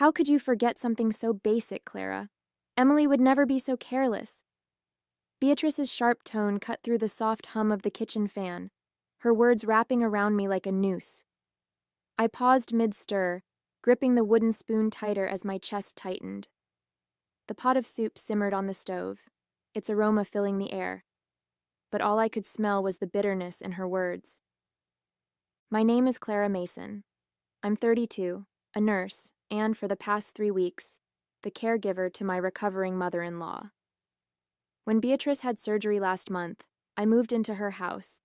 How could you forget something so basic, Clara? Emily would never be so careless. Beatrice's sharp tone cut through the soft hum of the kitchen fan, her words wrapping around me like a noose. I paused mid-stir, gripping the wooden spoon tighter as my chest tightened. The pot of soup simmered on the stove, its aroma filling the air, but all I could smell was the bitterness in her words. My name is Clara Mason. I'm 32, a nurse, and for the past 3 weeks, the caregiver to my recovering mother-in-law. When Beatrice had surgery last month, I moved into her house,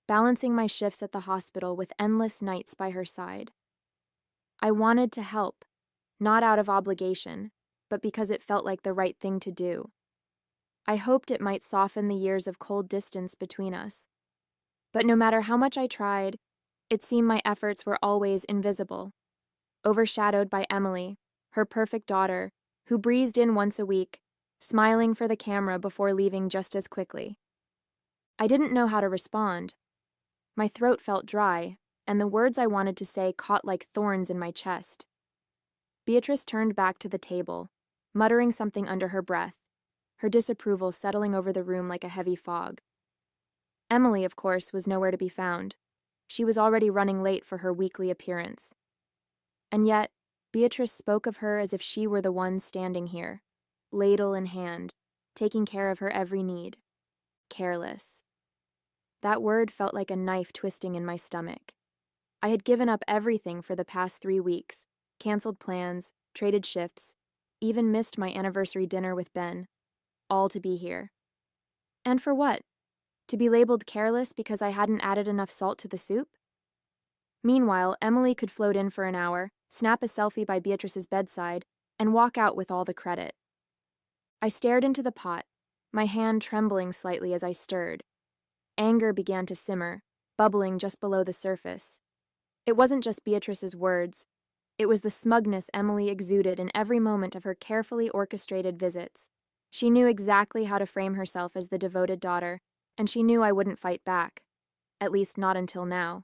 balancing my shifts at the hospital with endless nights by her side. I wanted to help, not out of obligation, but because it felt like the right thing to do. I hoped it might soften the years of cold distance between us. But no matter how much I tried, it seemed my efforts were always invisible, overshadowed by Emily, her perfect daughter, who breezed in once a week, smiling for the camera before leaving just as quickly. I didn't know how to respond. My throat felt dry, and the words I wanted to say caught like thorns in my chest. Beatrice turned back to the table, muttering something under her breath, her disapproval settling over the room like a heavy fog. Emily, of course, was nowhere to be found. She was already running late for her weekly appearance. And yet, Beatrice spoke of her as if she were the one standing here, ladle in hand, taking care of her every need. Careless. That word felt like a knife twisting in my stomach. I had given up everything for the past 3 weeks, canceled plans, traded shifts, even missed my anniversary dinner with Ben, all to be here. And for what? To be labeled careless because I hadn't added enough salt to the soup? Meanwhile, Emily could float in for an hour, snap a selfie by Beatrice's bedside, and walk out with all the credit. I stared into the pot, my hand trembling slightly as I stirred. Anger began to simmer, bubbling just below the surface. It wasn't just Beatrice's words. It was the smugness Emily exuded in every moment of her carefully orchestrated visits. She knew exactly how to frame herself as the devoted daughter, and she knew I wouldn't fight back. At least not until now.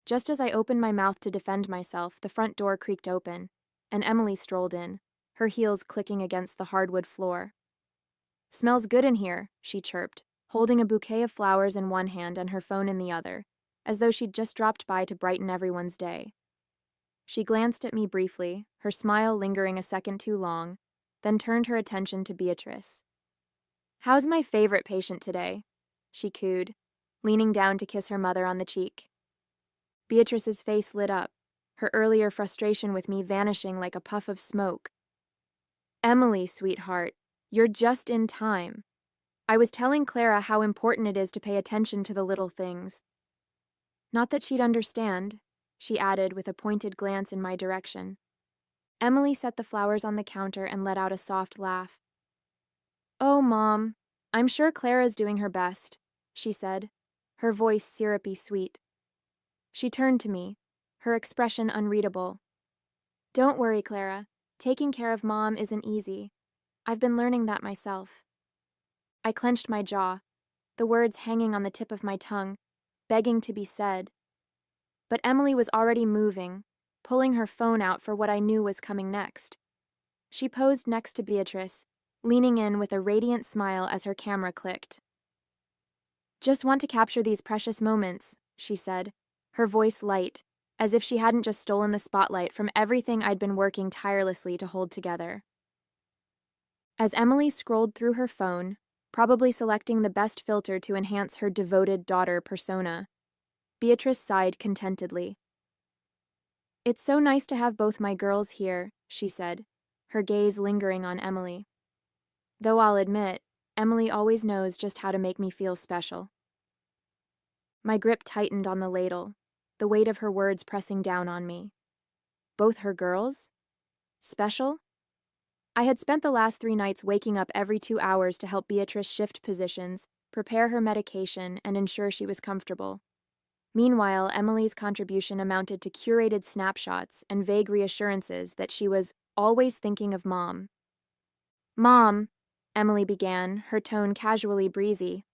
Just as I opened my mouth to defend myself, the front door creaked open, and Emily strolled in, her heels clicking against the hardwood floor. "Smells good in here," she chirped, holding a bouquet of flowers in one hand and her phone in the other, as though she'd just dropped by to brighten everyone's day. She glanced at me briefly, her smile lingering a second too long, then turned her attention to Beatrice. "How's my favorite patient today?" she cooed, leaning down to kiss her mother on the cheek. Beatrice's face lit up, her earlier frustration with me vanishing like a puff of smoke. "Emily, sweetheart, you're just in time. I was telling Clara how important it is to pay attention to the little things." Not that she'd understand, she added with a pointed glance in my direction. Emily set the flowers on the counter and let out a soft laugh. "Oh, Mom, I'm sure Clara's doing her best," she said, her voice syrupy sweet. She turned to me, her expression unreadable. "Don't worry, Clara. Taking care of Mom isn't easy. I've been learning that myself." I clenched my jaw, the words hanging on the tip of my tongue, begging to be said. But Emily was already moving, pulling her phone out for what I knew was coming next. She posed next to Beatrice, leaning in with a radiant smile as her camera clicked. "Just want to capture these precious moments," she said, her voice light, as if she hadn't just stolen the spotlight from everything I'd been working tirelessly to hold together. As Emily scrolled through her phone, probably selecting the best filter to enhance her devoted daughter persona, Beatrice sighed contentedly. "It's so nice to have both my girls here," she said, her gaze lingering on Emily. Though I'll admit, Emily always knows just how to make me feel special. My grip tightened on the ladle, the weight of her words pressing down on me. Both her girls? Special? I had spent the last 3 nights waking up every 2 hours to help Beatrice shift positions, prepare her medication, and ensure she was comfortable. Meanwhile, Emily's contribution amounted to curated snapshots and vague reassurances that she was always thinking of Mom. "Mom," Emily began, her tone casually breezy,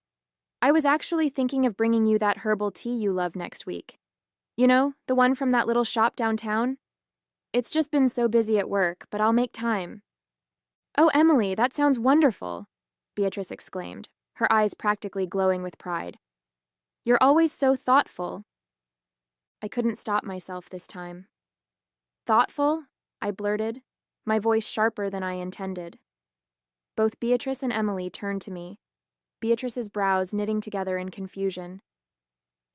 "I was actually thinking of bringing you that herbal tea you love next week. You know, the one from that little shop downtown?" It's just been so busy at work, but I'll make time. Oh, Emily, that sounds wonderful, Beatrice exclaimed, her eyes practically glowing with pride. You're always so thoughtful. I couldn't stop myself this time. Thoughtful? I blurted, my voice sharper than I intended. Both Beatrice and Emily turned to me, Beatrice's brows knitting together in confusion.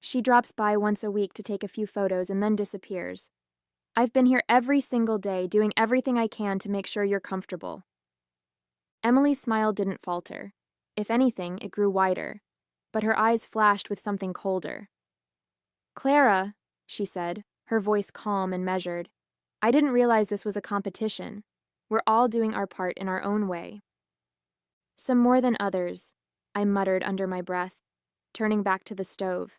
She drops by once a week to take a few photos and then disappears. I've been here every single day, doing everything I can to make sure you're comfortable. Emily's smile didn't falter. If anything, it grew wider, but her eyes flashed with something colder. Clara, she said, her voice calm and measured, I didn't realize this was a competition. We're all doing our part in our own way. Some more than others, I muttered under my breath, turning back to the stove.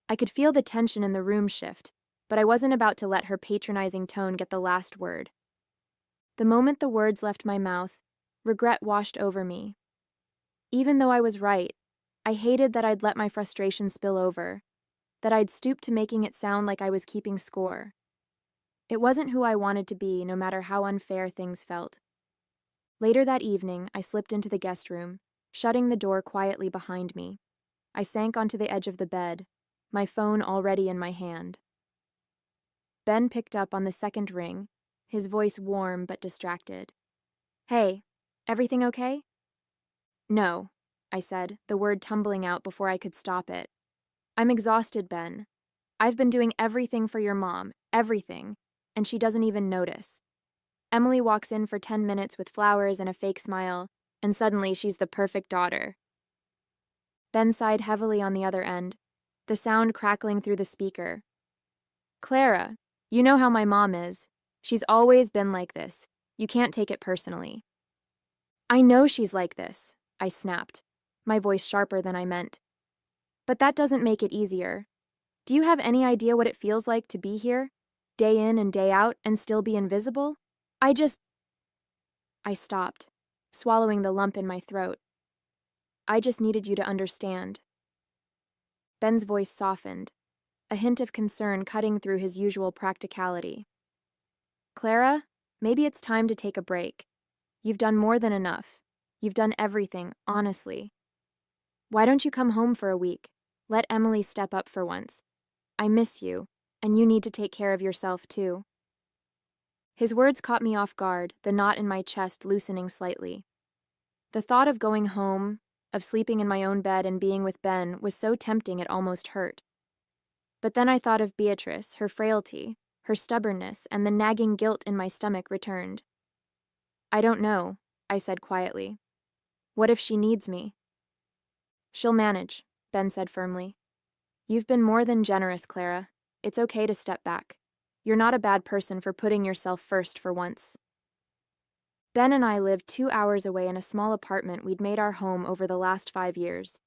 I could feel the tension in the room shift, but I wasn't about to let her patronizing tone get the last word. The moment the words left my mouth, regret washed over me. Even though I was right, I hated that I'd let my frustration spill over, that I'd stooped to making it sound like I was keeping score. It wasn't who I wanted to be, no matter how unfair things felt. Later that evening, I slipped into the guest room, shutting the door quietly behind me. I sank onto the edge of the bed, my phone already in my hand. Ben picked up on the second ring, his voice warm but distracted. Hey, everything okay? No, I said, the word tumbling out before I could stop it. I'm exhausted, Ben. I've been doing everything for your mom, everything, and she doesn't even notice. Emily walks in for 10 minutes with flowers and a fake smile, and suddenly she's the perfect daughter. Ben sighed heavily on the other end, the sound crackling through the speaker. Clara, you know how my mom is. She's always been like this. You can't take it personally. I know she's like this, I snapped, my voice sharper than I meant. But that doesn't make it easier. Do you have any idea what it feels like to be here, day in and day out, and still be invisible? I stopped, swallowing the lump in my throat. I just needed you to understand. Ben's voice softened, a hint of concern cutting through his usual practicality. Clara, maybe it's time to take a break. You've done more than enough. You've done everything, honestly. Why don't you come home for a week? Let Emily step up for once. I miss you, and you need to take care of yourself too. His words caught me off guard, the knot in my chest loosening slightly. The thought of going home, of sleeping in my own bed and being with Ben was so tempting it almost hurt. But then I thought of Beatrice, her frailty, her stubbornness, and the nagging guilt in my stomach returned. I don't know, I said quietly. What if she needs me? She'll manage, Ben said firmly. You've been more than generous, Clara. It's okay to step back. You're not a bad person for putting yourself first for once. Ben and I lived 2 hours away in a small apartment we'd made our home over the last 5 years.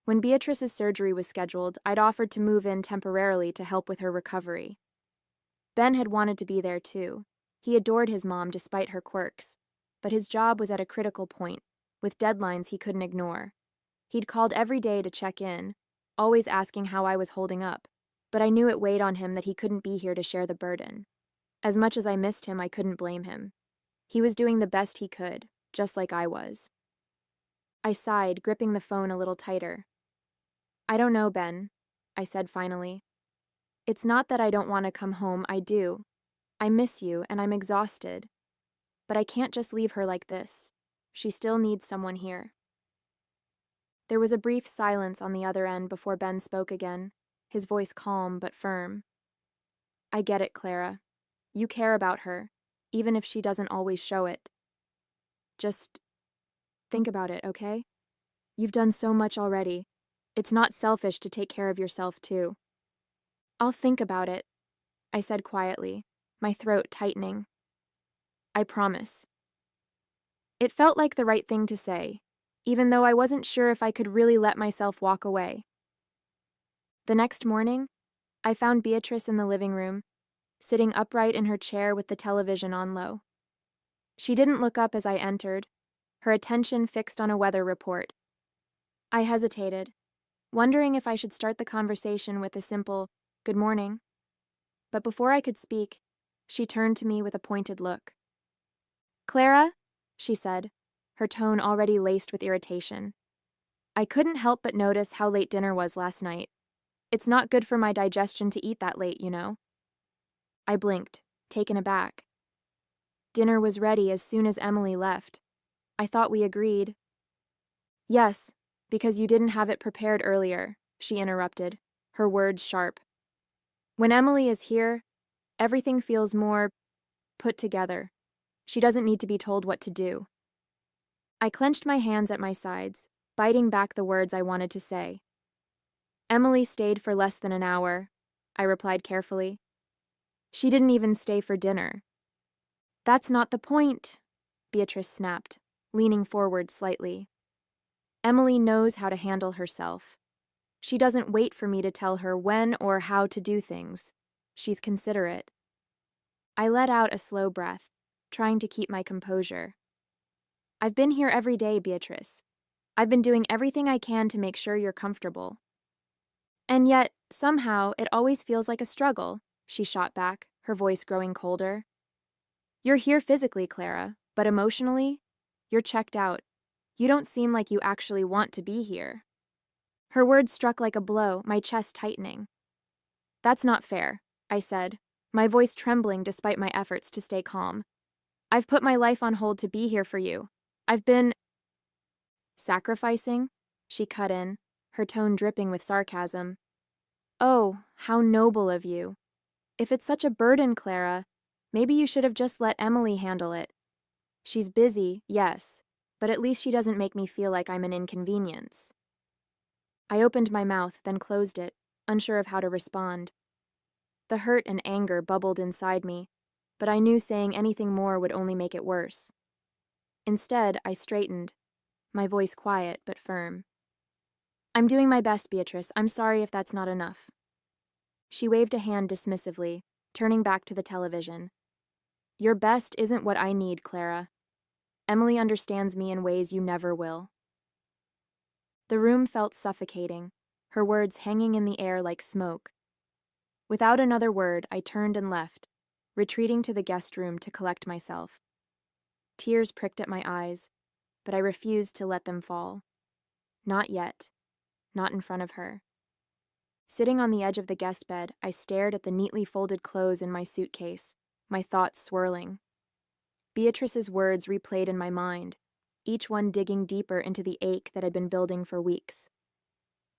When Beatrice's surgery was scheduled, I'd offered to move in temporarily to help with her recovery. Ben had wanted to be there too. He adored his mom despite her quirks, but his job was at a critical point, with deadlines he couldn't ignore. He'd called every day to check in, always asking how I was holding up, but I knew it weighed on him that he couldn't be here to share the burden. As much as I missed him, I couldn't blame him. He was doing the best he could, just like I was. I sighed, gripping the phone a little tighter. I don't know, Ben, I said finally. It's not that I don't want to come home, I do. I miss you, and I'm exhausted. But I can't just leave her like this. She still needs someone here. There was a brief silence on the other end before Ben spoke again, his voice calm but firm. I get it, Clara. You care about her, even if she doesn't always show it. Just think about it, okay? You've done so much already. It's not selfish to take care of yourself, too. I'll think about it, I said quietly, my throat tightening. I promise. It felt like the right thing to say, even though I wasn't sure if I could really let myself walk away. The next morning, I found Beatrice in the living room, sitting upright in her chair with the television on low. She didn't look up as I entered, her attention fixed on a weather report. I hesitated, wondering if I should start the conversation with a simple, "Good morning." But before I could speak, She turned to me with a pointed look. Clara, she said, her tone already laced with irritation. I couldn't help but notice how late dinner was last night. It's not good for my digestion to eat that late, you know. I blinked, taken aback. Dinner was ready as soon as Emily left. I thought we agreed. Yes, because you didn't have it prepared earlier, she interrupted, her words sharp. When Emily is here, everything feels more put together. She doesn't need to be told what to do. I clenched my hands at my sides, biting back the words I wanted to say. Emily stayed for less than an hour, I replied carefully. She didn't even stay for dinner. That's not the point, Beatrice snapped, leaning forward slightly. Emily knows how to handle herself. She doesn't wait for me to tell her when or how to do things. She's considerate. I let out a slow breath, trying to keep my composure. I've been here every day, Beatrice. I've been doing everything I can to make sure you're comfortable. And yet, somehow, it always feels like a struggle, she shot back, her voice growing colder. You're here physically, Clara, but emotionally, you're checked out. You don't seem like you actually want to be here. Her words struck like a blow, my chest tightening. That's not fair, I said, my voice trembling despite my efforts to stay calm. I've put my life on hold to be here for you. I've been sacrificing, she cut in, her tone dripping with sarcasm. Oh, how noble of you. If it's such a burden, Clara, maybe you should have just let Emily handle it. She's busy, yes, but at least she doesn't make me feel like I'm an inconvenience. I opened my mouth, then closed it, unsure of how to respond. The hurt and anger bubbled inside me, but I knew saying anything more would only make it worse. Instead, I straightened, my voice quiet but firm. I'm doing my best, Beatrice. I'm sorry if that's not enough. She waved a hand dismissively, turning back to the television. Your best isn't what I need, Clara. Emily understands me in ways you never will. The room felt suffocating, her words hanging in the air like smoke. Without another word, I turned and left, retreating to the guest room to collect myself. Tears pricked at my eyes, but I refused to let them fall. Not yet. Not in front of her. Sitting on the edge of the guest bed, I stared at the neatly folded clothes in my suitcase, my thoughts swirling. Beatrice's words replayed in my mind, each one digging deeper into the ache that had been building for weeks.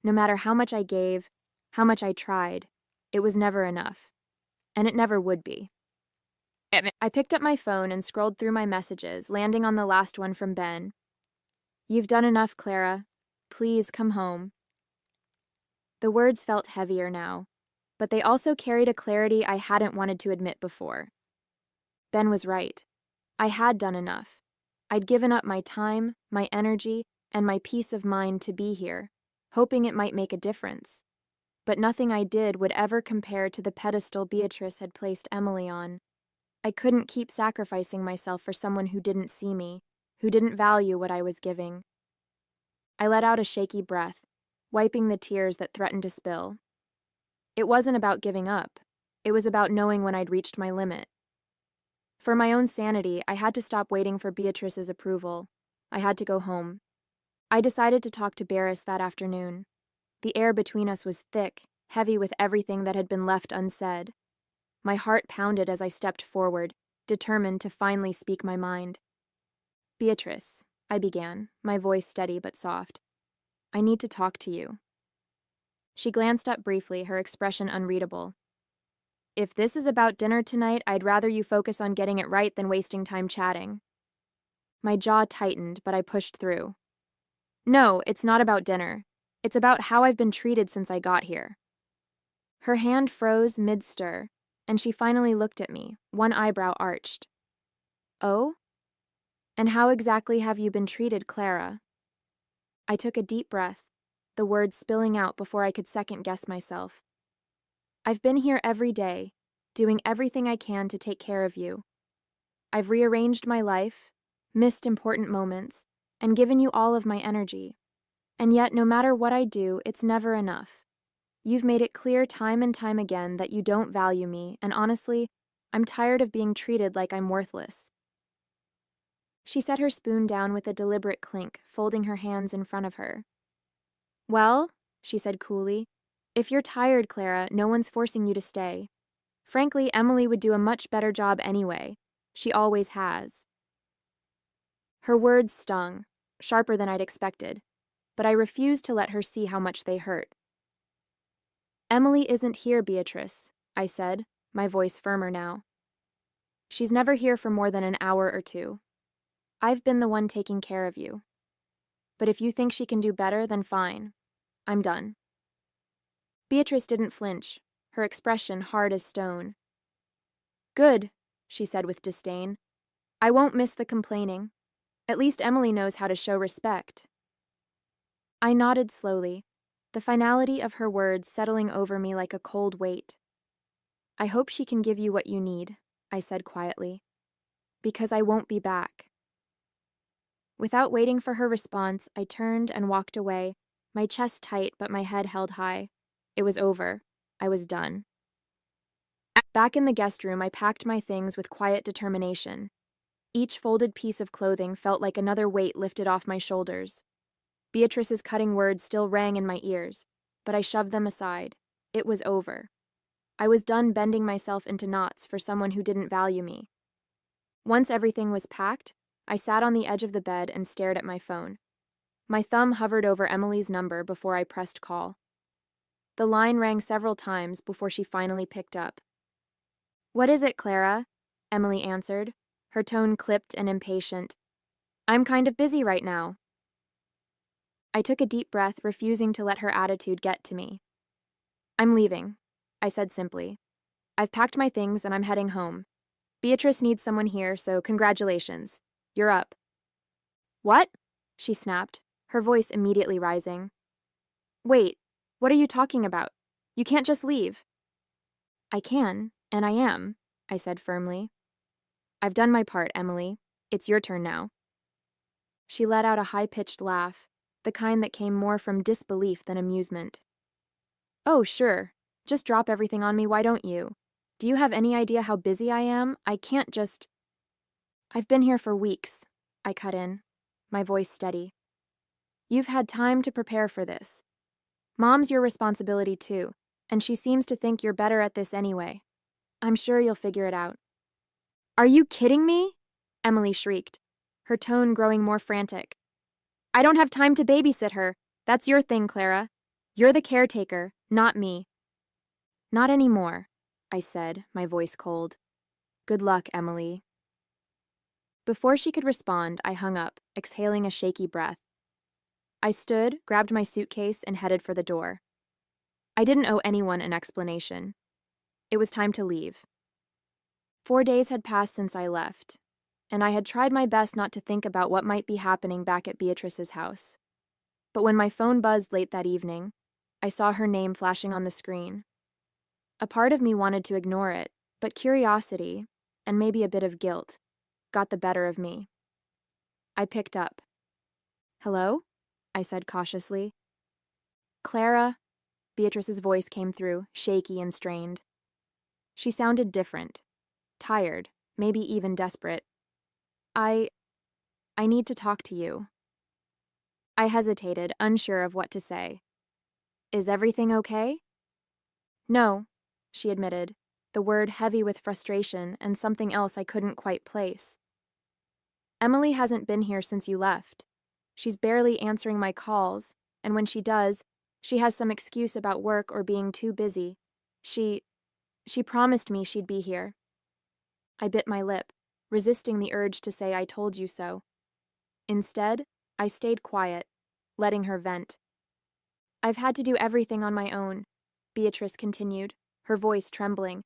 No matter how much I gave, how much I tried, it was never enough. And it never would be. I picked up my phone and scrolled through my messages, landing on the last one from Ben. You've done enough, Clara. Please come home. The words felt heavier now, but they also carried a clarity I hadn't wanted to admit before. Ben was right. I had done enough. I'd given up my time, my energy, and my peace of mind to be here, hoping it might make a difference. But nothing I did would ever compare to the pedestal Beatrice had placed Emily on. I couldn't keep sacrificing myself for someone who didn't see me, who didn't value what I was giving. I let out a shaky breath, wiping the tears that threatened to spill. It wasn't about giving up. It was about knowing when I'd reached my limit. For my own sanity, I had to stop waiting for Beatrice's approval. I had to go home. I decided to talk to Barris that afternoon. The air between us was thick, heavy with everything that had been left unsaid. My heart pounded as I stepped forward, determined to finally speak my mind. Beatrice, I began, my voice steady but soft. I need to talk to you. She glanced up briefly, her expression unreadable. If this is about dinner tonight, I'd rather you focus on getting it right than wasting time chatting. My jaw tightened, but I pushed through. No, it's not about dinner. It's about how I've been treated since I got here. Her hand froze mid-stir, and she finally looked at me, one eyebrow arched. Oh? And how exactly have you been treated, Clara? I took a deep breath, the words spilling out before I could second-guess myself. I've been here every day, doing everything I can to take care of you. I've rearranged my life, missed important moments, and given you all of my energy. And yet, no matter what I do, it's never enough. You've made it clear time and time again that you don't value me, and honestly, I'm tired of being treated like I'm worthless. She set her spoon down with a deliberate clink, folding her hands in front of her. Well, she said coolly, if you're tired, Clara, no one's forcing you to stay. Frankly, Emily would do a much better job anyway. She always has. Her words stung, sharper than I'd expected, but I refused to let her see how much they hurt. Emily isn't here, Beatrice, I said, my voice firmer now. She's never here for more than an hour or two. I've been the one taking care of you. But if you think she can do better, then fine. I'm done. Beatrice didn't flinch, her expression hard as stone. Good, she said with disdain. I won't miss the complaining. At least Emily knows how to show respect. I nodded slowly, the finality of her words settling over me like a cold weight. I hope she can give you what you need, I said quietly, because I won't be back. Without waiting for her response, I turned and walked away, my chest tight but my head held high. It was over. I was done. Back in the guest room, I packed my things with quiet determination. Each folded piece of clothing felt like another weight lifted off my shoulders. Beatrice's cutting words still rang in my ears, but I shoved them aside. It was over. I was done bending myself into knots for someone who didn't value me. Once everything was packed, I sat on the edge of the bed and stared at my phone. My thumb hovered over Emily's number before I pressed call. The line rang several times before she finally picked up. "What is it, Clara?" Emily answered, her tone clipped and impatient. "I'm kind of busy right now." I took a deep breath, refusing to let her attitude get to me. "I'm leaving," I said simply. "I've packed my things and I'm heading home. Beatrice needs someone here, so congratulations. You're up." "What?" she snapped, her voice immediately rising. "Wait, what are you talking about? You can't just leave." "I can, and I am," I said firmly. "I've done my part, Emily. It's your turn now." She let out a high-pitched laugh, the kind that came more from disbelief than amusement. "Oh, sure. Just drop everything on me, why don't you? Do you have any idea how busy I am? I can't just—" "I've been here for weeks," I cut in, my voice steady. "You've had time to prepare for this. Mom's your responsibility too, and she seems to think you're better at this anyway. I'm sure you'll figure it out." "Are you kidding me?" Emily shrieked, her tone growing more frantic. "I don't have time to babysit her. That's your thing, Clara. You're the caretaker, not me." "Not anymore," I said, my voice cold. "Good luck, Emily." Before she could respond, I hung up, exhaling a shaky breath. I stood, grabbed my suitcase, and headed for the door. I didn't owe anyone an explanation. It was time to leave. 4 days had passed since I left, and I had tried my best not to think about what might be happening back at Beatrice's house. But when my phone buzzed late that evening, I saw her name flashing on the screen. A part of me wanted to ignore it, but curiosity, and maybe a bit of guilt, got the better of me. I picked up. "Hello?" I said cautiously. "Clara," Beatrice's voice came through, shaky and strained. She sounded different, tired, maybe even desperate. I need to talk to you." I hesitated, unsure of what to say. "Is everything okay?" "No," she admitted, the word heavy with frustration and something else I couldn't quite place. "Emily hasn't been here since you left. She's barely answering my calls, and when she does, she has some excuse about work or being too busy. She promised me she'd be here." I bit my lip, resisting the urge to say I told you so. Instead, I stayed quiet, letting her vent. "I've had to do everything on my own," Beatrice continued, her voice trembling.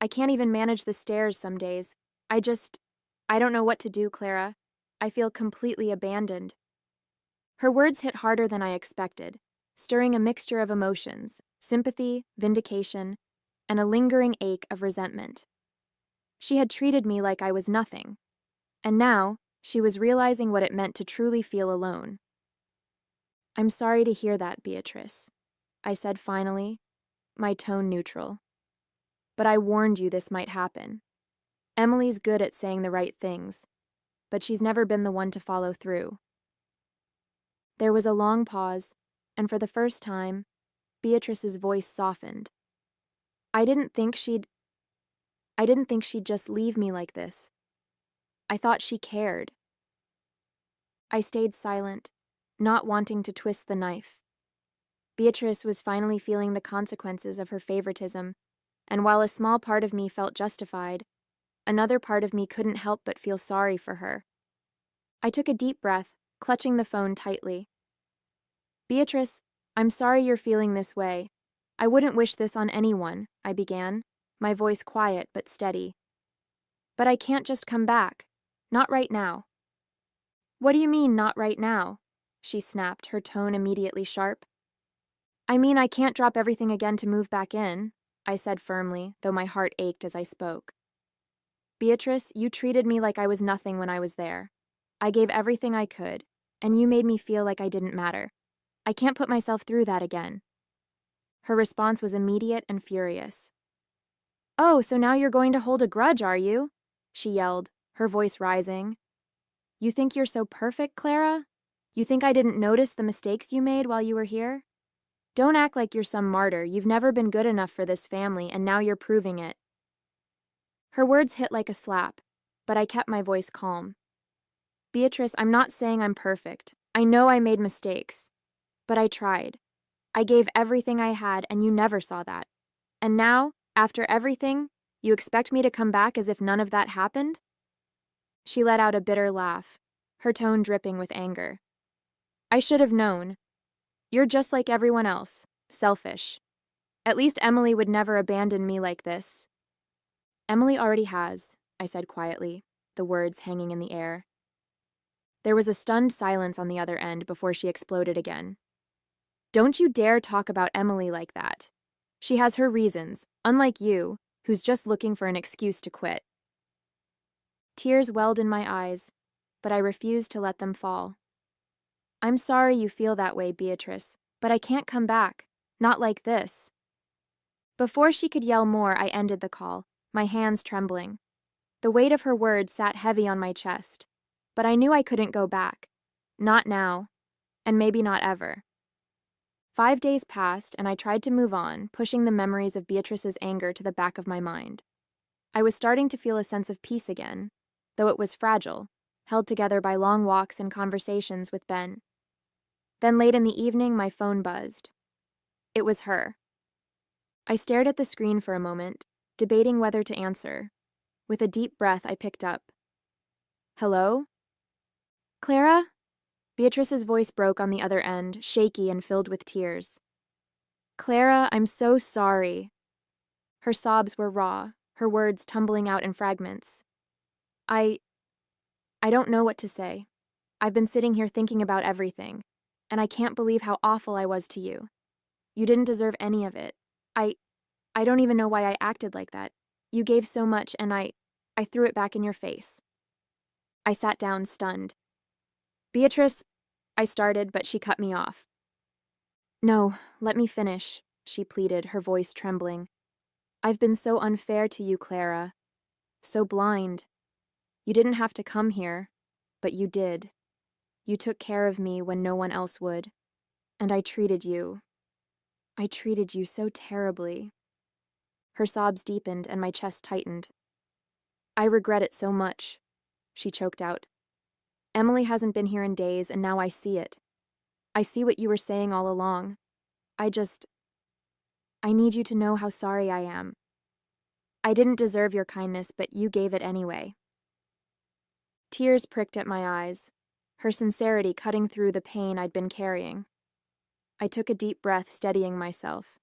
"I can't even manage the stairs some days. I don't know what to do, Clara. I feel completely abandoned." Her words hit harder than I expected, stirring a mixture of emotions, sympathy, vindication, and a lingering ache of resentment. She had treated me like I was nothing, and now she was realizing what it meant to truly feel alone. "I'm sorry to hear that, Beatrice," I said finally, my tone neutral. "But I warned you this might happen. Emily's good at saying the right things, but she's never been the one to follow through. There was a long pause, and for the first time, Beatrice's voice softened. I didn't think she'd just leave me like this. I thought she cared. I stayed silent, not wanting to twist the knife. Beatrice was finally feeling the consequences of her favoritism, and while a small part of me felt justified, another part of me couldn't help but feel sorry for her. I took a deep breath, clutching the phone tightly. Beatrice, I'm sorry you're feeling this way. I wouldn't wish this on anyone, I began, my voice quiet but steady. But I can't just come back. Not right now. What do you mean, not right now? She snapped, her tone immediately sharp. I mean, I can't drop everything again to move back in, I said firmly, though my heart ached as I spoke. Beatrice, you treated me like I was nothing when I was there. I gave everything I could, and you made me feel like I didn't matter. I can't put myself through that again. Her response was immediate and furious. Oh, so now you're going to hold a grudge, are you? She yelled, her voice rising. You think you're so perfect, Clara? You think I didn't notice the mistakes you made while you were here? Don't act like you're some martyr. You've never been good enough for this family, and now you're proving it. Her words hit like a slap, but I kept my voice calm. Beatrice, I'm not saying I'm perfect. I know I made mistakes. But I tried. I gave everything I had, and you never saw that. And now, after everything, you expect me to come back as if none of that happened? She let out a bitter laugh, her tone dripping with anger. I should have known. You're just like everyone else, selfish. At least Emily would never abandon me like this. Emily already has, I said quietly, the words hanging in the air. There was a stunned silence on the other end before she exploded again. Don't you dare talk about Emily like that. She has her reasons, unlike you, who's just looking for an excuse to quit. Tears welled in my eyes, but I refused to let them fall. I'm sorry you feel that way, Beatrice, but I can't come back. Not like this. Before she could yell more, I ended the call, my hands trembling. The weight of her words sat heavy on my chest, but I knew I couldn't go back. Not now, and maybe not ever. 5 days passed, and I tried to move on, pushing the memories of Beatrice's anger to the back of my mind. I was starting to feel a sense of peace again, though it was fragile, held together by long walks and conversations with Ben. Then late in the evening, my phone buzzed. It was her. I stared at the screen for a moment, debating whether to answer. With a deep breath, I picked up. Hello? Clara? Beatrice's voice broke on the other end, shaky and filled with tears. Clara, I'm so sorry. Her sobs were raw, her words tumbling out in fragments. I don't know what to say. I've been sitting here thinking about everything, and I can't believe how awful I was to you. You didn't deserve any of it. I don't even know why I acted like that. You gave so much, and I threw it back in your face. I sat down, stunned. Beatrice, I started, but she cut me off. No, let me finish, she pleaded, her voice trembling. I've been so unfair to you, Clara. So blind. You didn't have to come here, but you did. You took care of me when no one else would. And I treated you so terribly. Her sobs deepened and my chest tightened. I regret it so much, she choked out. Emily hasn't been here in days, and now I see it. I see what you were saying all along. I need you to know how sorry I am. I didn't deserve your kindness, but you gave it anyway. Tears pricked at my eyes, her sincerity cutting through the pain I'd been carrying. I took a deep breath, steadying myself.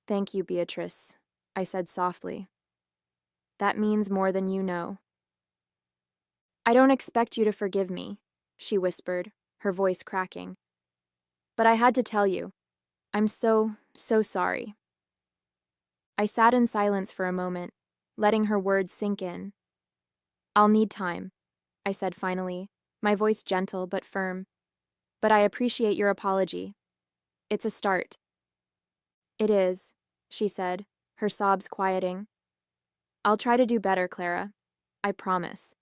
Thank you, Beatrice, I said softly. That means more than you know. I don't expect you to forgive me, she whispered, her voice cracking. But I had to tell you. I'm so sorry. I sat in silence for a moment, letting her words sink in. I'll need time, I said finally, my voice gentle but firm. But I appreciate your apology. It's a start. It is, she said, her sobs quieting. I'll try to do better, Clara. I promise.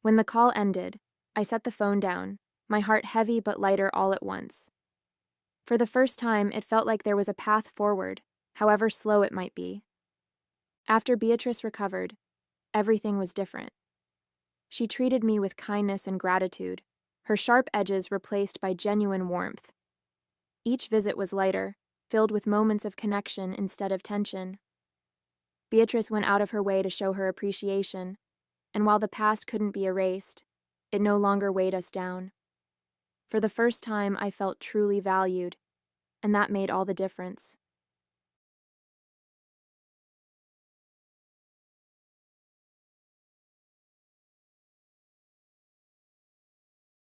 When the call ended, I set the phone down, my heart heavy but lighter all at once. For the first time, it felt like there was a path forward, however slow it might be. After Beatrice recovered, everything was different. She treated me with kindness and gratitude, her sharp edges replaced by genuine warmth. Each visit was lighter, filled with moments of connection instead of tension. Beatrice went out of her way to show her appreciation, and while the past couldn't be erased, it no longer weighed us down. For the first time, I felt truly valued, and that made all the difference.